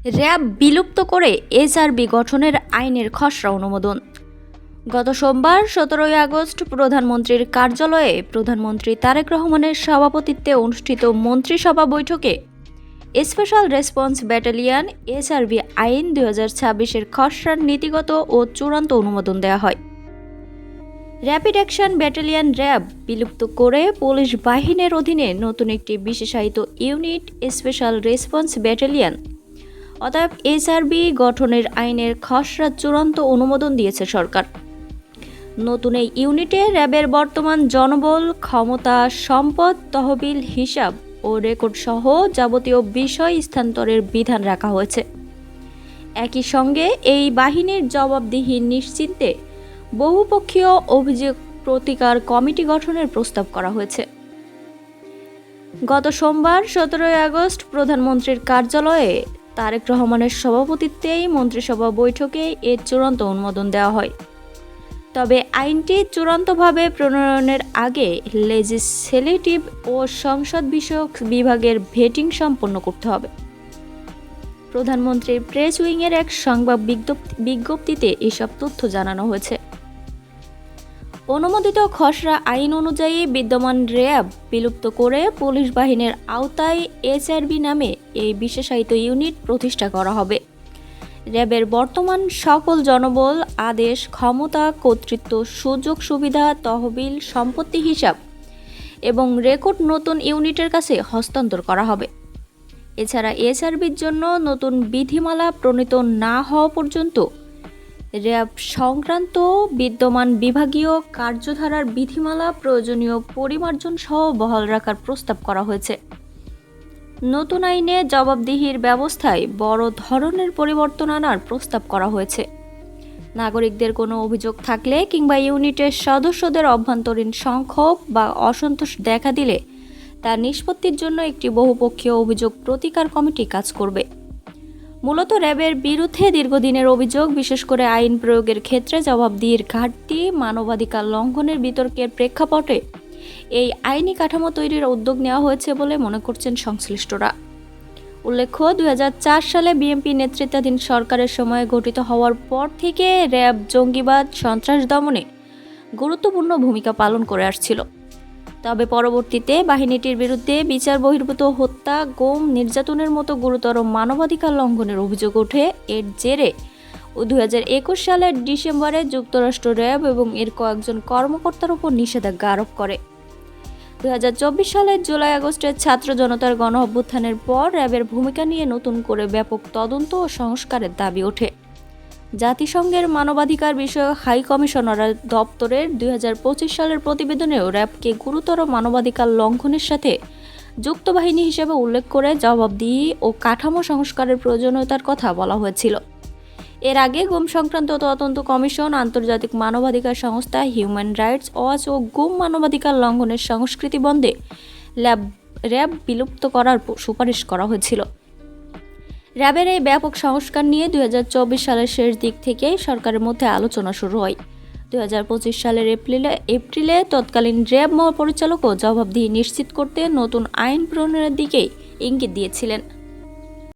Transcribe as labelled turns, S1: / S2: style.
S1: RAB বিলুপ্ত করে SRB গঠনের আইনের খসড়া অনুমোদন। গত সোমবার 17 আগস্ট প্রধানমন্ত্রীর কার্যালয়ে প্রধানমন্ত্রী তারেক রহমানের সভাপতিত্বে অনুষ্ঠিত মন্ত্রিসভা বৈঠকে স্পেশাল রেসপন্স ব্যাটালিয়ন এসআরবি আইন 2026-এর খসড়ার নীতিগত ও চূড়ান্ত অনুমোদন দেওয়া হয়। র্যাপিড অ্যাকশন ব্যাটালিয়ন র্যাব বিলুপ্ত করে পুলিশ বাহিনীর অধীনে নতুন একটি বিশেষায়িত ইউনিট স্পেশাল রেসপন্স ব্যাটালিয়ন অতএব এসআরবি গঠনের আইনের খসড়া চূড়ান্ত অনুমোদন দিয়েছে সরকার। নতুন এই ইউনিটে র্যাবের বর্তমান জনবল, ক্ষমতা, সম্পদ, তহবিল, হিসাব ও রেকর্ড সহ যাবতীয় বিষয় স্থানান্তরের বিধান রাখা হয়েছে। একই সঙ্গে এই বাহিনীর জবাবদিহি নিশ্চিন্তে বহুপক্ষীয় অভিযোগ প্রতিকার কমিটি গঠনের প্রস্তাব করা হয়েছে। গত সোমবার 17 আগস্ট প্রধানমন্ত্রীর কার্যালয়ে তারেক রহমানের সভাপতিত্বেই মন্ত্রিসভা বৈঠকে এর চূড়ান্ত অনুমোদন দেওয়া হয়। তবে আইনটি চূড়ান্তভাবে প্রণয়নের আগে লেজিসলেটিভ ও সংসদ বিষয়ক বিভাগের ভেটিং সম্পন্ন করতে হবে। প্রধানমন্ত্রীর প্রেস উইংয়ের এক সংবাদ বিজ্ঞপ্তিতে এসব তথ্য জানানো হয়েছে। অনুমোদিত খসড়া আইন অনুযায়ী বিদ্যমান র্যাব বিলুপ্ত করে পুলিশ বাহিনীর আওতায় এসআরবি নামে এই বিশেষায়িত ইউনিট প্রতিষ্ঠা করা হবে। র্যাবের বর্তমান সকল জনবল, আদেশ, ক্ষমতা, কর্তৃত্ব, সুযোগ সুবিধা, তহবিল, সম্পত্তি হিসাব এবং রেকর্ড নতুন ইউনিটের কাছে হস্তান্তর করা হবে। এছাড়া এসআরবির জন্য নতুন বিধিমালা প্রণীত না হওয়া পর্যন্ত র্যাব সংক্রান্ত বিদ্যমান বিভাগীয় কার্যধারার বিধিমালা প্রয়োজনীয় পরিমার্জন সহ বহাল রাখার প্রস্তাব করা হয়েছে। নতুন আইনে জবাবদিহির ব্যবস্থায় বড় ধরনের পরিবর্তন আনার প্রস্তাব করা হয়েছে। নাগরিকদের কোনো অভিযোগ থাকলে কিংবা ইউনিটের সদস্যদের অভ্যন্তরীণ সংক্ষোভ বা অসন্তোষ দেখা দিলে তা নিষ্পত্তির জন্য একটি বহুপক্ষীয় অভিযোগ প্রতিকার কমিটি কাজ করবে। মূলত র্যাবের বিরুদ্ধে দীর্ঘদিনের অভিযোগ, বিশেষ করে আইন প্রয়োগের ক্ষেত্রে জবাবদিহির ঘাটতি, মানবাধিকার লঙ্ঘনের বিতর্কের প্রেক্ষাপটে এই আইনি কাঠামো তৈরির উদ্যোগ নেওয়া হয়েছে বলে মনে করছেন সংশ্লিষ্টরা। উল্লেখ্য, 2004 সালে বিএনপি নেতৃত্বাধীন সরকারের সময় গঠিত হওয়ার পর থেকে র্যাব জঙ্গিবাদ, সন্ত্রাস দমনে গুরুত্বপূর্ণ ভূমিকা পালন করে আসছিল। তবে পরবর্তীতে বাহিনীটির বিরুদ্ধে বিচার বহির্ভূত হত্যা, গুম, নির্যাতনের মতো গুরুতর মানবাধিকার লঙ্ঘনের অভিযোগ ওঠে। এর জেরে 2021 সালের ডিসেম্বরে যুক্তরাষ্ট্র র্যাব এবং এর কয়েকজন কর্মকর্তার উপর নিষেধাজ্ঞা আরোপ করে। 2024 সালের জুলাই-আগস্টের ছাত্র জনতার গণ-অভ্যুত্থানের পর র্যাবের ভূমিকা নিয়ে নতুন করে ব্যাপক তদন্ত ও সংস্কারের দাবি ওঠে। জাতিসংঘের মানবাধিকার বিষয়ক হাই কমিশনার দপ্তরের 2025 সালের প্রতিবেদনেও র্যাবকে গুরুতর মানবাধিকার লঙ্ঘনের সাথে যুক্ত বাহিনী হিসেবে উল্লেখ করে জবাবদিহি ও কাঠামো সংস্কারের প্রয়োজনীয়তার কথা বলা হয়েছিল। এর আগে গুম সংক্রান্ত তদন্ত কমিশন, আন্তর্জাতিক মানবাধিকার সংস্থা হিউম্যান রাইটস ওয়াচ ও গুম মানবাধিকার লঙ্ঘনের সংস্কৃতি বন্ধে র্যাব বিলুপ্ত করার সুপারিশ করা হয়েছিল। র্যাবের এই ব্যাপক সংস্কার নিয়ে 2024 সালের শেষ দিক থেকেই সরকারের মধ্যে আলোচনা শুরু হয়। 2025 সালের এপ্রিলে তৎকালীন র্যাব মহাপরিচালকও জবাবদিহি নিশ্চিত করতে নতুন আইন প্রণয়নের দিকেই ইঙ্গিত দিয়েছিলেন।